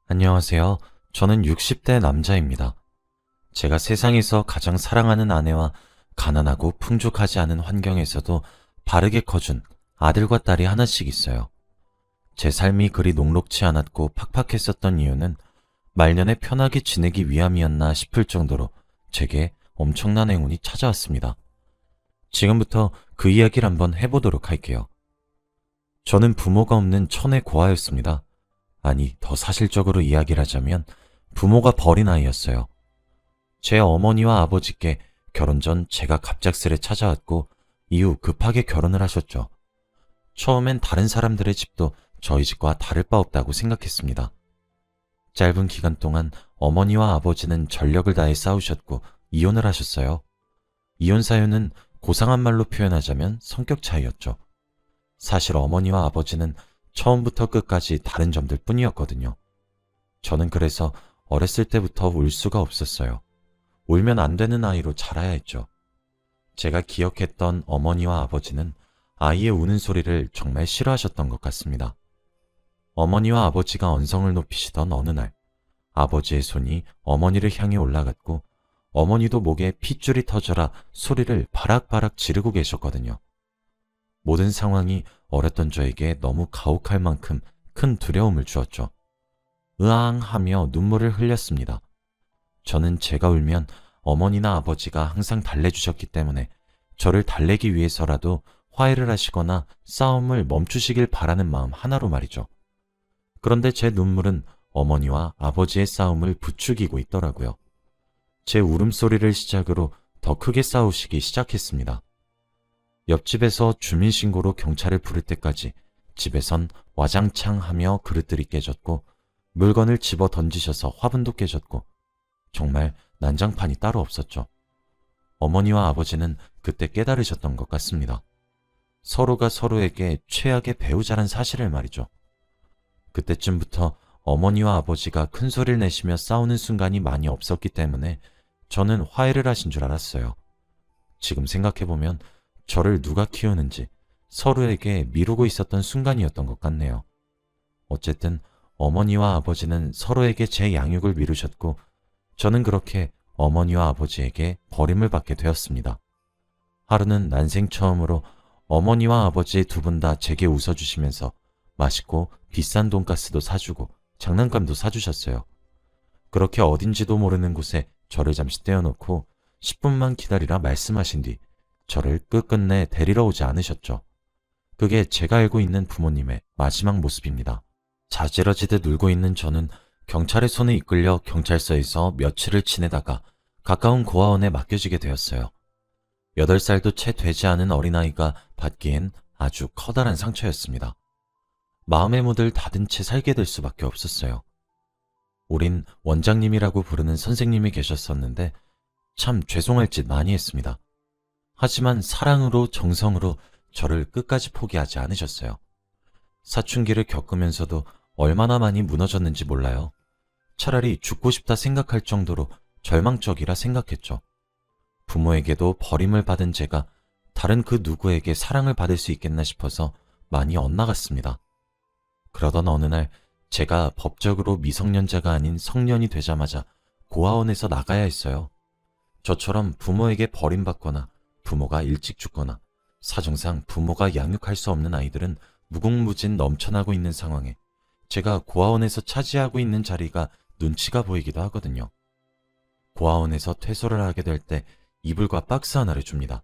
안녕하세요. 저는 60대 남자입니다. 제가 세상에서 가장 사랑하는 아내와 가난하고 풍족하지 않은 환경에서도 바르게 커준 아들과 딸이 하나씩 있어요. 제 삶이 그리 녹록치 않았고 팍팍했었던 이유는 말년에 편하게 지내기 위함이었나 싶을 정도로 제게 엄청난 행운이 찾아왔습니다. 지금부터 그 이야기를 한번 해보도록 할게요. 저는 부모가 없는 천의 고아였습니다. 아니, 더 사실적으로 이야기를 하자면 부모가 버린 아이였어요. 제 어머니와 아버지께 결혼 전 제가 갑작스레 찾아왔고 이후 급하게 결혼을 하셨죠. 처음엔 다른 사람들의 집도 저희 집과 다를 바 없다고 생각했습니다. 짧은 기간 동안 어머니와 아버지는 전력을 다해 싸우셨고 이혼을 하셨어요. 이혼 사유는 고상한 말로 표현하자면 성격 차이였죠. 사실 어머니와 아버지는 처음부터 끝까지 다른 점들 뿐이었거든요. 저는 그래서 어렸을 때부터 울 수가 없었어요. 울면 안 되는 아이로 자라야 했죠. 제가 기억했던 어머니와 아버지는 아이의 우는 소리를 정말 싫어하셨던 것 같습니다. 어머니와 아버지가 언성을 높이시던 어느 날, 아버지의 손이 어머니를 향해 올라갔고 어머니도 목에 핏줄이 터져라 소리를 바락바락 지르고 계셨거든요. 모든 상황이 어렸던 저에게 너무 가혹할 만큼 큰 두려움을 주었죠. 으앙 하며 눈물을 흘렸습니다. 저는 제가 울면 어머니나 아버지가 항상 달래주셨기 때문에 저를 달래기 위해서라도 화해를 하시거나 싸움을 멈추시길 바라는 마음 하나로 말이죠. 그런데 제 눈물은 어머니와 아버지의 싸움을 부추기고 있더라고요. 제 울음소리를 시작으로 더 크게 싸우시기 시작했습니다. 옆집에서 주민신고로 경찰을 부를 때까지 집에선 와장창 하며 그릇들이 깨졌고 물건을 집어 던지셔서 화분도 깨졌고 정말 난장판이 따로 없었죠. 어머니와 아버지는 그때 깨달으셨던 것 같습니다. 서로가 서로에게 최악의 배우자란 사실을 말이죠. 그때쯤부터 어머니와 아버지가 큰 소리를 내시며 싸우는 순간이 많이 없었기 때문에 저는 화해를 하신 줄 알았어요. 지금 생각해보면 저를 누가 키우는지 서로에게 미루고 있었던 순간이었던 것 같네요. 어쨌든 어머니와 아버지는 서로에게 제 양육을 미루셨고 저는 그렇게 어머니와 아버지에게 버림을 받게 되었습니다. 하루는 난생 처음으로 어머니와 아버지 두 분 다 제게 웃어주시면서 맛있고 비싼 돈가스도 사주고 장난감도 사주셨어요. 그렇게 어딘지도 모르는 곳에 저를 잠시 떼어놓고 10분만 기다리라 말씀하신 뒤 저를 끝끝내 데리러 오지 않으셨죠. 그게 제가 알고 있는 부모님의 마지막 모습입니다. 자지러지듯 울고 있는 저는 경찰의 손에 이끌려 경찰서에서 며칠을 지내다가 가까운 고아원에 맡겨지게 되었어요. 8살도 채 되지 않은 어린아이가 받기엔 아주 커다란 상처였습니다. 마음에 묻을 다든 채 살게 될 수밖에 없었어요. 우린 원장님이라고 부르는 선생님이 계셨었는데 참 죄송할 짓 많이 했습니다. 하지만 사랑으로 정성으로 저를 끝까지 포기하지 않으셨어요. 사춘기를 겪으면서도 얼마나 많이 무너졌는지 몰라요. 차라리 죽고 싶다 생각할 정도로 절망적이라 생각했죠. 부모에게도 버림을 받은 제가 다른 그 누구에게 사랑을 받을 수 있겠나 싶어서 많이 엇나갔습니다. 그러던 어느 날 제가 법적으로 미성년자가 아닌 성년이 되자마자 고아원에서 나가야 했어요. 저처럼 부모에게 버림받거나 부모가 일찍 죽거나 사정상 부모가 양육할 수 없는 아이들은 무궁무진 넘쳐나고 있는 상황에 제가 고아원에서 차지하고 있는 자리가 눈치가 보이기도 하거든요. 고아원에서 퇴소를 하게 될 때 이불과 박스 하나를 줍니다.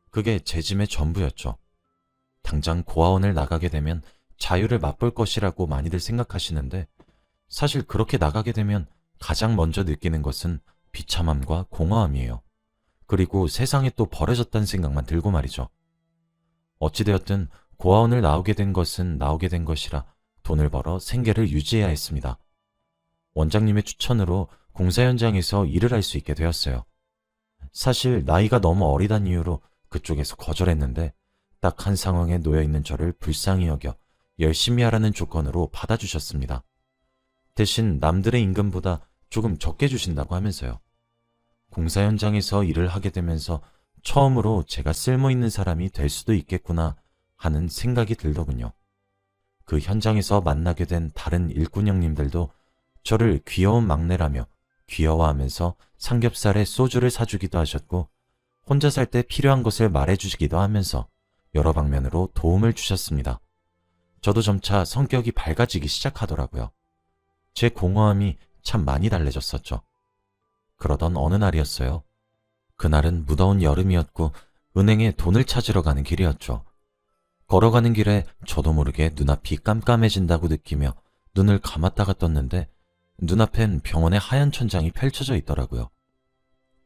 그게 제 짐의 전부였죠. 당장 고아원을 나가게 되면 자유를 맛볼 것이라고 많이들 생각하시는데 사실 그렇게 나가게 되면 가장 먼저 느끼는 것은 비참함과 공허함이에요. 그리고 세상에 또 버려졌다는 생각만 들고 말이죠. 어찌되었든 고아원을 나오게 된 것은 나오게 된 것이라 돈을 벌어 생계를 유지해야 했습니다. 원장님의 추천으로 공사 현장에서 일을 할 수 있게 되었어요. 사실 나이가 너무 어리단 이유로 그쪽에서 거절했는데 딱 한 상황에 놓여있는 저를 불쌍히 여겨 열심히 하라는 조건으로 받아주셨습니다. 대신 남들의 임금보다 조금 적게 주신다고 하면서요. 공사 현장에서 일을 하게 되면서 처음으로 제가 쓸모있는 사람이 될 수도 있겠구나 하는 생각이 들더군요. 그 현장에서 만나게 된 다른 일꾼 형님들도 저를 귀여운 막내라며 귀여워하면서 삼겹살에 소주를 사주기도 하셨고 혼자 살 때 필요한 것을 말해주시기도 하면서 여러 방면으로 도움을 주셨습니다. 저도 점차 성격이 밝아지기 시작하더라고요. 제 공허함이 참 많이 달래졌었죠. 그러던 어느 날이었어요. 그날은 무더운 여름이었고 은행에 돈을 찾으러 가는 길이었죠. 걸어가는 길에 저도 모르게 눈앞이 깜깜해진다고 느끼며 눈을 감았다가 떴는데 눈앞엔 병원의 하얀 천장이 펼쳐져 있더라고요.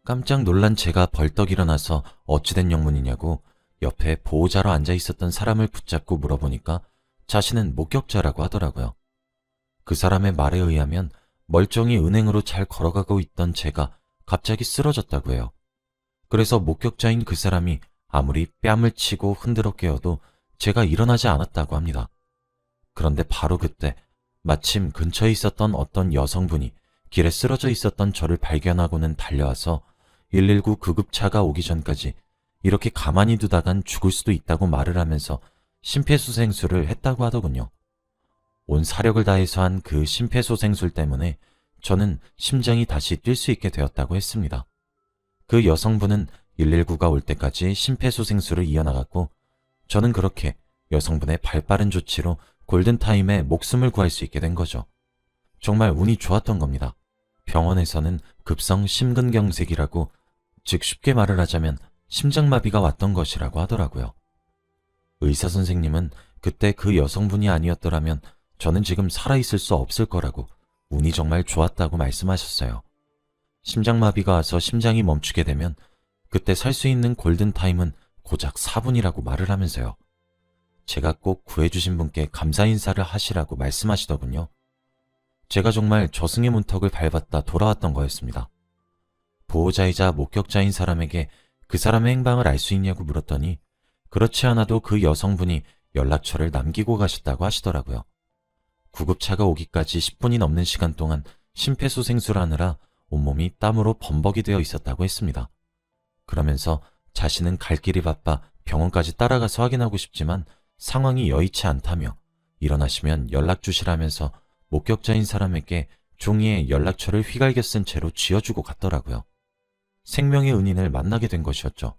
깜짝 놀란 제가 벌떡 일어나서 어찌된 영문이냐고 옆에 보호자로 앉아 있었던 사람을 붙잡고 물어보니까 자신은 목격자라고 하더라고요. 그 사람의 말에 의하면 멀쩡히 은행으로 잘 걸어가고 있던 제가 갑자기 쓰러졌다고 해요. 그래서 목격자인 그 사람이 아무리 뺨을 치고 흔들어 깨워도 제가 일어나지 않았다고 합니다. 그런데 바로 그때 마침 근처에 있었던 어떤 여성분이 길에 쓰러져 있었던 저를 발견하고는 달려와서 119 구급차가 오기 전까지 이렇게 가만히 두다간 죽을 수도 있다고 말을 하면서 심폐소생술을 했다고 하더군요. 온 사력을 다해서 한 그 심폐소생술 때문에 저는 심장이 다시 뛸 수 있게 되었다고 했습니다. 그 여성분은 119가 올 때까지 심폐소생술을 이어나갔고 저는 그렇게 여성분의 발빠른 조치로 골든타임에 목숨을 구할 수 있게 된 거죠. 정말 운이 좋았던 겁니다. 병원에서는 급성 심근경색이라고, 즉 쉽게 말을 하자면 심장마비가 왔던 것이라고 하더라고요. 의사 선생님은 그때 그 여성분이 아니었더라면 저는 지금 살아있을 수 없을 거라고 운이 정말 좋았다고 말씀하셨어요. 심장마비가 와서 심장이 멈추게 되면 그때 살 수 있는 골든타임은 고작 4분이라고 말을 하면서요. 제가 꼭 구해주신 분께 감사 인사를 하시라고 말씀하시더군요. 제가 정말 저승의 문턱을 밟았다 돌아왔던 거였습니다. 보호자이자 목격자인 사람에게 그 사람의 행방을 알 수 있냐고 물었더니 그렇지 않아도 그 여성분이 연락처를 남기고 가셨다고 하시더라고요. 구급차가 오기까지 10분이 넘는 시간 동안 심폐소생술하느라 온몸이 땀으로 범벅이 되어 있었다고 했습니다. 그러면서 자신은 갈 길이 바빠 병원까지 따라가서 확인하고 싶지만 상황이 여의치 않다며 일어나시면 연락 주시라면서 목격자인 사람에게 종이에 연락처를 휘갈겨 쓴 채로 쥐어주고 갔더라고요. 생명의 은인을 만나게 된 것이었죠.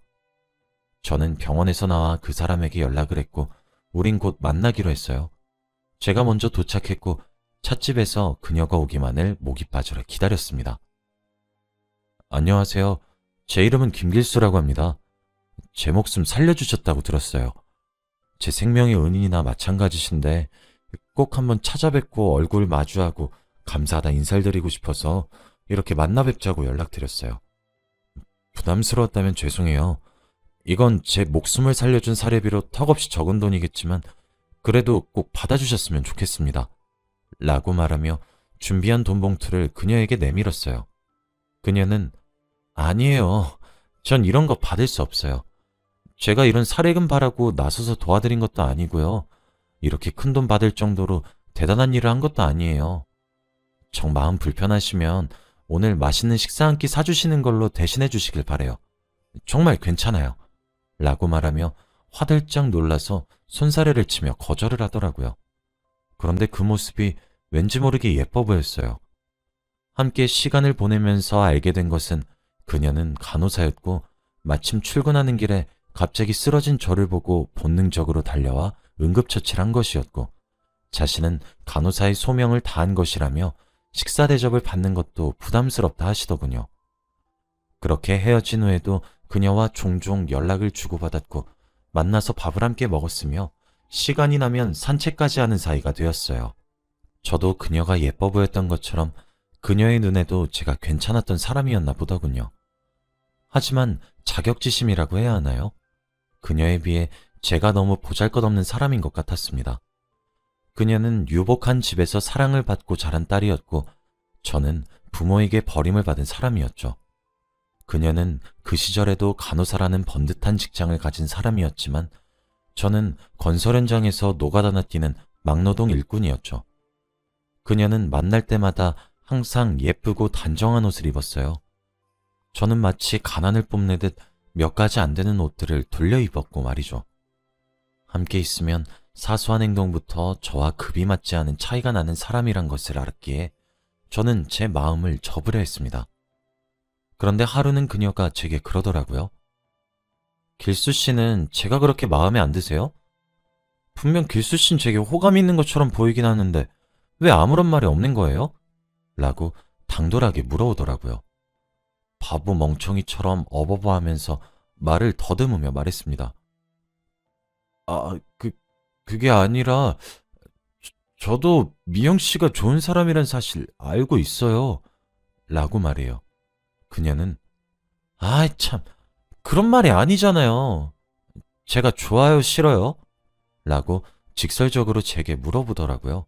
저는 병원에서 나와 그 사람에게 연락을 했고 우린 곧 만나기로 했어요. 제가 먼저 도착했고 찻집에서 그녀가 오기만을 목이 빠져라 기다렸습니다. 안녕하세요. 제 이름은 김길수라고 합니다. 제 목숨 살려주셨다고 들었어요. 제 생명의 은인이나 마찬가지신데 꼭 한번 찾아뵙고 얼굴 마주하고 감사하다 인사를 드리고 싶어서 이렇게 만나 뵙자고 연락드렸어요. 부담스러웠다면 죄송해요. 이건 제 목숨을 살려준 사례비로 턱없이 적은 돈이겠지만 그래도 꼭 받아주셨으면 좋겠습니다. 라고 말하며 준비한 돈 봉투를 그녀에게 내밀었어요. 그녀는 아니에요. 전 이런 거 받을 수 없어요. 제가 이런 사례금 바라고 나서서 도와드린 것도 아니고요. 이렇게 큰 돈 받을 정도로 대단한 일을 한 것도 아니에요. 정 마음 불편하시면 오늘 맛있는 식사 한 끼 사주시는 걸로 대신해 주시길 바래요. 정말 괜찮아요. 라고 말하며 화들짝 놀라서 손사래를 치며 거절을 하더라고요. 그런데 그 모습이 왠지 모르게 예뻐 보였어요. 함께 시간을 보내면서 알게 된 것은 그녀는 간호사였고 마침 출근하는 길에 갑자기 쓰러진 저를 보고 본능적으로 달려와 응급처치를 한 것이었고 자신은 간호사의 소명을 다한 것이라며 식사 대접을 받는 것도 부담스럽다 하시더군요. 그렇게 헤어진 후에도 그녀와 종종 연락을 주고받았고 만나서 밥을 함께 먹었으며 시간이 나면 산책까지 하는 사이가 되었어요. 저도 그녀가 예뻐 보였던 것처럼 그녀의 눈에도 제가 괜찮았던 사람이었나 보더군요. 하지만 자격지심이라고 해야 하나요? 그녀에 비해 제가 너무 보잘것없는 사람인 것 같았습니다. 그녀는 유복한 집에서 사랑을 받고 자란 딸이었고 저는 부모에게 버림을 받은 사람이었죠. 그녀는 그 시절에도 간호사라는 번듯한 직장을 가진 사람이었지만 저는 건설 현장에서 노가다나 뛰는 막노동 일꾼이었죠. 그녀는 만날 때마다 항상 예쁘고 단정한 옷을 입었어요. 저는 마치 가난을 뽐내듯 몇 가지 안 되는 옷들을 돌려 입었고 말이죠. 함께 있으면 사소한 행동부터 저와 급이 맞지 않은 차이가 나는 사람이란 것을 알았기에 저는 제 마음을 접으려 했습니다. 그런데 하루는 그녀가 제게 그러더라고요. 길수 씨는 제가 그렇게 마음에 안 드세요? 분명 길수 씨는 제게 호감이 있는 것처럼 보이긴 하는데 왜 아무런 말이 없는 거예요? 라고 당돌하게 물어오더라고요. 바보 멍청이처럼 어버버하면서 말을 더듬으며 말했습니다. 아, 그게 아니라 저도 미영 씨가 좋은 사람이란 사실 알고 있어요. 라고 말해요. 그녀는 아이 참 그런 말이 아니잖아요. 제가 좋아요 싫어요? 라고 직설적으로 제게 물어보더라고요.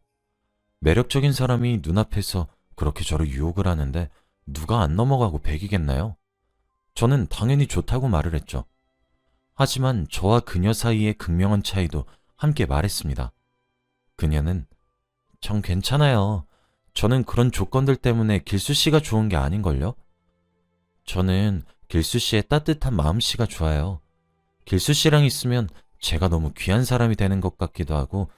매력적인 사람이 눈앞에서 그렇게 저를 유혹을 하는데 누가 안 넘어가고 배기겠나요? 저는 당연히 좋다고 말을 했죠. 하지만 저와 그녀 사이의 극명한 차이도 함께 말했습니다. 그녀는 전 괜찮아요. 저는 그런 조건들 때문에 길수 씨가 좋은 게 아닌걸요? 저는 길수 씨의 따뜻한 마음씨가 좋아요. 길수 씨랑 있으면 제가 너무 귀한 사람이 되는 것 같기도 하고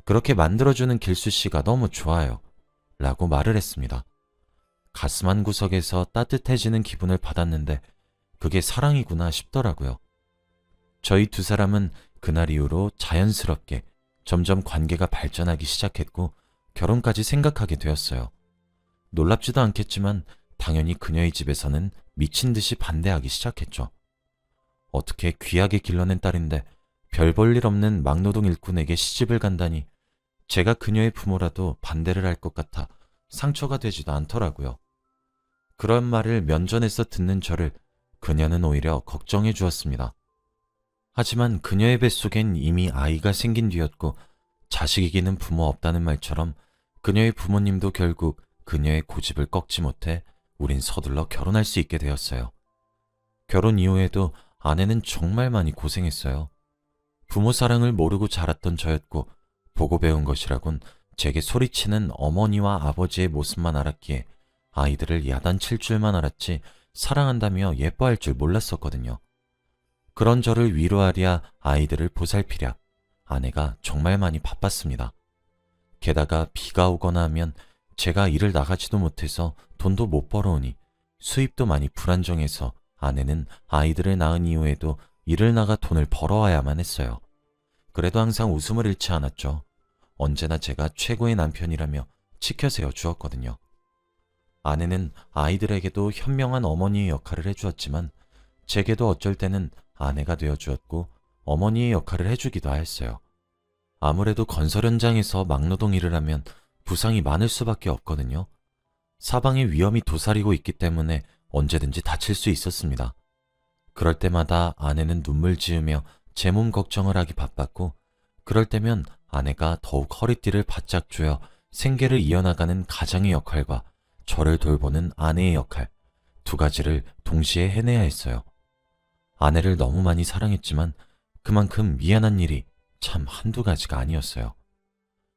그렇게 만들어주는 길수 씨가 너무 좋아요. 라고 말을 했습니다. 가슴 한 구석에서 따뜻해지는 기분을 받았는데 그게 사랑이구나 싶더라고요. 저희 두 사람은 그날 이후로 자연스럽게 점점 관계가 발전하기 시작했고 결혼까지 생각하게 되었어요. 놀랍지도 않겠지만 당연히 그녀의 집에서는 미친 듯이 반대하기 시작했죠. 어떻게 귀하게 길러낸 딸인데 별 볼 일 없는 막노동 일꾼에게 시집을 간다니 제가 그녀의 부모라도 반대를 할 것 같아 상처가 되지도 않더라고요. 그런 말을 면전에서 듣는 저를 그녀는 오히려 걱정해 주었습니다. 하지만 그녀의 뱃속엔 이미 아이가 생긴 뒤였고 자식이기는 부모 없다는 말처럼 그녀의 부모님도 결국 그녀의 고집을 꺾지 못해 우린 서둘러 결혼할 수 있게 되었어요. 결혼 이후에도 아내는 정말 많이 고생했어요. 부모 사랑을 모르고 자랐던 저였고 보고 배운 것이라곤 제게 소리치는 어머니와 아버지의 모습만 알았기에 아이들을 야단칠 줄만 알았지 사랑한다며 예뻐할 줄 몰랐었거든요. 그런 저를 위로하랴 아이들을 보살피랴 아내가 정말 많이 바빴습니다. 게다가 비가 오거나 하면 제가 일을 나가지도 못해서 돈도 못 벌어오니 수입도 많이 불안정해서 아내는 아이들을 낳은 이후에도 일을 나가 돈을 벌어와야만 했어요. 그래도 항상 웃음을 잃지 않았죠. 언제나 제가 최고의 남편이라며 치켜세워 주었거든요. 아내는 아이들에게도 현명한 어머니의 역할을 해주었지만 제게도 어쩔 때는 아내가 되어주었고 어머니의 역할을 해주기도 하였어요. 아무래도 건설 현장에서 막노동 일을 하면 부상이 많을 수밖에 없거든요. 사방에 위험이 도사리고 있기 때문에 언제든지 다칠 수 있었습니다. 그럴 때마다 아내는 눈물 지으며 제 몸 걱정을 하기 바빴고 그럴 때면 아내가 더욱 허리띠를 바짝 조여 생계를 이어나가는 가장의 역할과 저를 돌보는 아내의 역할 두 가지를 동시에 해내야 했어요. 아내를 너무 많이 사랑했지만 그만큼 미안한 일이 참 한두 가지가 아니었어요.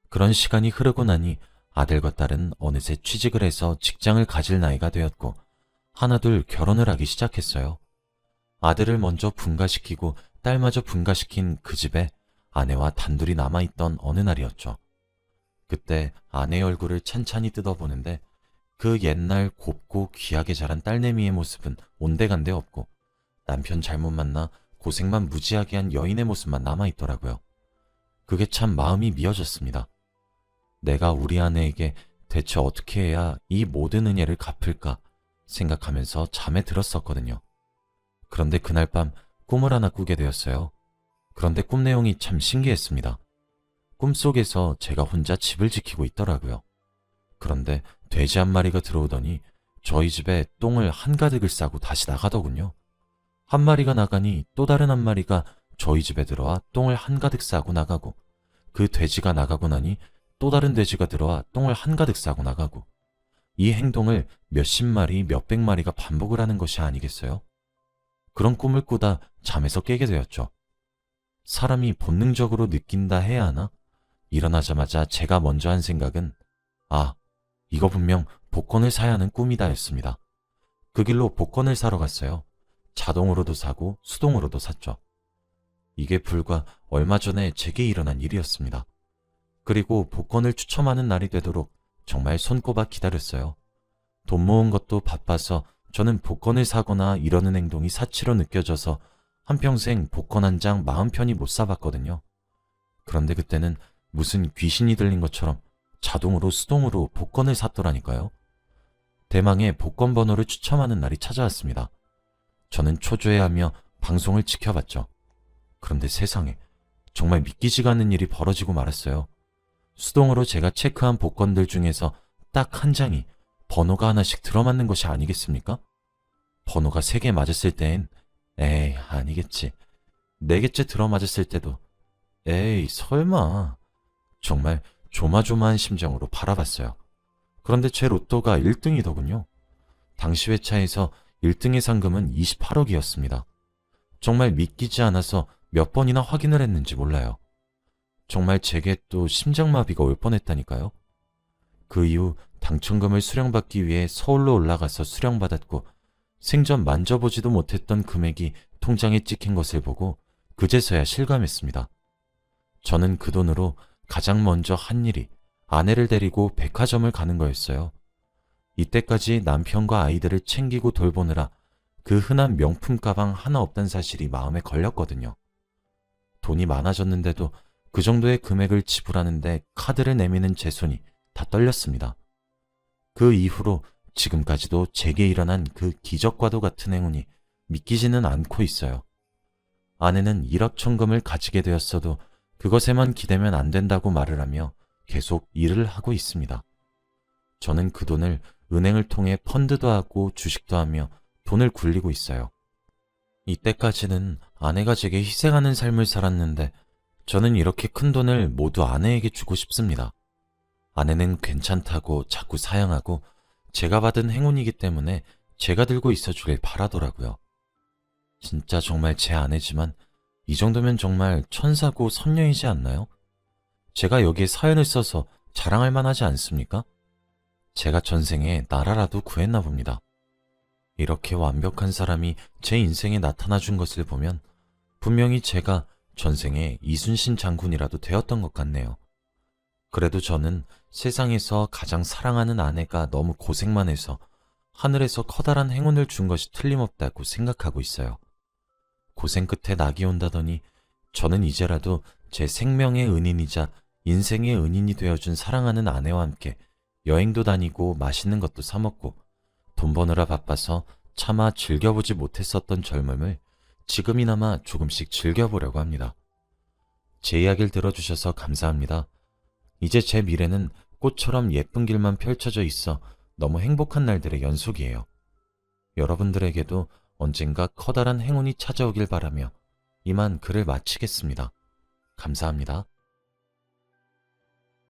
그런 시간이 흐르고 나니 아들과 딸은 어느새 취직을 해서 직장을 가질 나이가 되었고 하나둘 결혼을 하기 시작했어요. 아들을 먼저 분가시키고 딸마저 분가시킨 그 집에 아내와 단둘이 남아있던 어느 날이었죠. 그때 아내의 얼굴을 찬찬히 뜯어보는데 그 옛날 곱고 귀하게 자란 딸내미의 모습은 온데간데 없고 남편 잘못 만나 고생만 무지하게 한 여인의 모습만 남아있더라고요. 그게 참 마음이 미어졌습니다. 내가 우리 아내에게 대체 어떻게 해야 이 모든 은혜를 갚을까 생각하면서 잠에 들었었거든요. 그런데 그날 밤 꿈을 하나 꾸게 되었어요. 그런데 꿈 내용이 참 신기했습니다. 꿈속에서 제가 혼자 집을 지키고 있더라고요. 그런데 돼지 한 마리가 들어오더니 저희 집에 똥을 한가득을 싸고 다시 나가더군요. 한 마리가 나가니 또 다른 한 마리가 저희 집에 들어와 똥을 한가득 싸고 나가고 그 돼지가 나가고 나니 또 다른 돼지가 들어와 똥을 한가득 싸고 나가고 이 행동을 몇십 마리, 몇백 마리가 반복을 하는 것이 아니겠어요? 그런 꿈을 꾸다 잠에서 깨게 되었죠. 사람이 본능적으로 느낀다 해야 하나? 일어나자마자 제가 먼저 한 생각은 이거 분명 복권을 사야 하는 꿈이다 였습니다. 그 길로 복권을 사러 갔어요. 자동으로도 사고 수동으로도 샀죠. 이게 불과 얼마 전에 제게 일어난 일이었습니다. 그리고 복권을 추첨하는 날이 되도록 정말 손꼽아 기다렸어요. 돈 모은 것도 바빠서 저는 복권을 사거나 이러는 행동이 사치로 느껴져서 한평생 복권 한 장 마음 편히 못 사봤거든요. 그런데 그때는 무슨 귀신이 들린 것처럼 자동으로 수동으로 복권을 샀더라니까요. 대망의 복권 번호를 추첨하는 날이 찾아왔습니다. 저는 초조해하며 방송을 지켜봤죠. 그런데 세상에 정말 믿기지가 않는 일이 벌어지고 말았어요. 수동으로 제가 체크한 복권들 중에서 딱 한 장이 번호가 하나씩 들어맞는 것이 아니겠습니까? 번호가 3개 맞았을 땐 에이 아니겠지. 4개째 들어맞았을 때도 에이 설마. 정말 조마조마한 심정으로 바라봤어요. 그런데 제 로또가 1등이더군요. 당시 회차에서 1등의 상금은 28억이었습니다. 정말 믿기지 않아서 몇 번이나 확인을 했는지 몰라요. 정말 제게 또 심장마비가 올 뻔했다니까요. 그 이후 당첨금을 수령받기 위해 서울로 올라가서 수령받았고 생전 만져보지도 못했던 금액이 통장에 찍힌 것을 보고 그제서야 실감했습니다. 저는 그 돈으로 가장 먼저 한 일이 아내를 데리고 백화점을 가는 거였어요. 이때까지 남편과 아이들을 챙기고 돌보느라 그 흔한 명품 가방 하나 없단 사실이 마음에 걸렸거든요. 돈이 많아졌는데도 그 정도의 금액을 지불하는데 카드를 내미는 제 손이 다 떨렸습니다. 그 이후로 지금까지도 제게 일어난 그 기적과도 같은 행운이 믿기지는 않고 있어요. 아내는 일확천금을 가지게 되었어도 그것에만 기대면 안 된다고 말을 하며 계속 일을 하고 있습니다. 저는 그 돈을 은행을 통해 펀드도 하고 주식도 하며 돈을 굴리고 있어요. 이때까지는 아내가 제게 희생하는 삶을 살았는데 저는 이렇게 큰 돈을 모두 아내에게 주고 싶습니다. 아내는 괜찮다고 자꾸 사양하고 제가 받은 행운이기 때문에 제가 들고 있어 주길 바라더라고요. 진짜 정말 제 아내지만 이 정도면 정말 천사고 선녀이지 않나요? 제가 여기에 사연을 써서 자랑할 만하지 않습니까? 제가 전생에 나라라도 구했나 봅니다. 이렇게 완벽한 사람이 제 인생에 나타나 준 것을 보면 분명히 제가 전생에 이순신 장군이라도 되었던 것 같네요. 그래도 저는 세상에서 가장 사랑하는 아내가 너무 고생만 해서 하늘에서 커다란 행운을 준 것이 틀림없다고 생각하고 있어요. 고생 끝에 낙이 온다더니 저는 이제라도 제 생명의 은인이자 인생의 은인이 되어준 사랑하는 아내와 함께 여행도 다니고 맛있는 것도 사 먹고 돈 버느라 바빠서 차마 즐겨보지 못했었던 젊음을 지금이나마 조금씩 즐겨보려고 합니다. 제 이야기를 들어주셔서 감사합니다. 이제 제 미래는 꽃처럼 예쁜 길만 펼쳐져 있어 너무 행복한 날들의 연속이에요. 여러분들에게도 언젠가 커다란 행운이 찾아오길 바라며 이만 글을 마치겠습니다. 감사합니다.